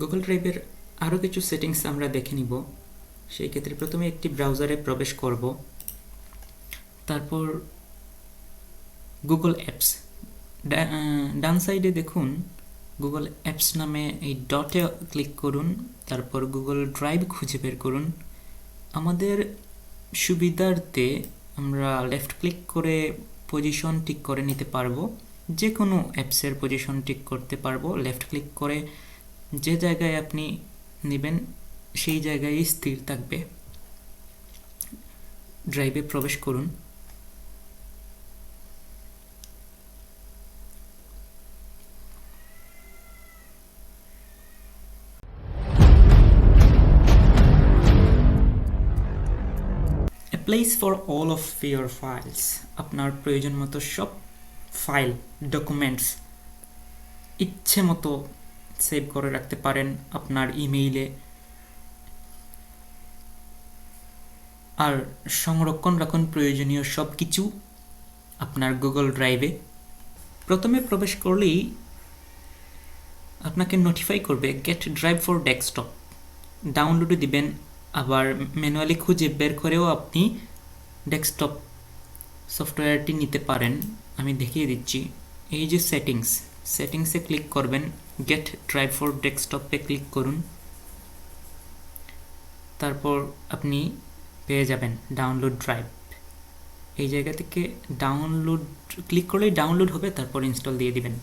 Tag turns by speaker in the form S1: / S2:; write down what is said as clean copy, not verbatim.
S1: Google ড্রাইভের আরও কিছু সেটিংস আমরা দেখে নিব। সেই ক্ষেত্রে প্রথমে একটি ব্রাউজারে প্রবেশ করব, তারপর গুগল অ্যাপস, ডান সাইডে দেখুন গুগল অ্যাপস নামে এই ডটে ক্লিক করুন, তারপর গুগল ড্রাইভ খুঁজে বের করুন। আমাদের সুবিধার্থে আমরা লেফট ক্লিক করে পজিশন ঠিক করে নিতে পারবো, যে কোনো অ্যাপসের পজিশন ঠিক করতে পারবো। লেফট ক্লিক করে যে জায়গায় আপনি নেবেন সেই জায়গায় স্থির থাকবে। ড্রাইভে প্রবেশ করুন, place for all of your files, আপনার প্রয়োজন মতো সব ফাইল ডকুমেন্টস ইচ্ছে মতো সেভ করে রাখতে পারেন আপনার ইমেইলে, আর সংরক্ষণ রাখুন প্রয়োজনীয় সব কিছু আপনার গুগল ড্রাইভে। প্রথমে প্রবেশ করলেই আপনাকে নোটিফাই করবে গেট ড্রাইভ ফর ডেস্কটপ, ডাউনলোডে দিবেন, আবার ম্যানুয়ালি খুঁজে বের করেও আপনি ডেস্কটপ সফটওয়্যারটি নিতে পারেন। আমি দেখিয়ে দিচ্ছি। এই যে সেটিংসে ক্লিক করবেন, গেট ড্রাইভ ফর ডেস্কটপে ক্লিক করুন, তারপর আপনি পেয়ে যাবেন ডাউনলোড ড্রাইভ। এই জায়গা থেকে ডাউনলোড ক্লিক করলেই ডাউনলোড হবে, তারপর ইনস্টল দিয়ে দিবেন।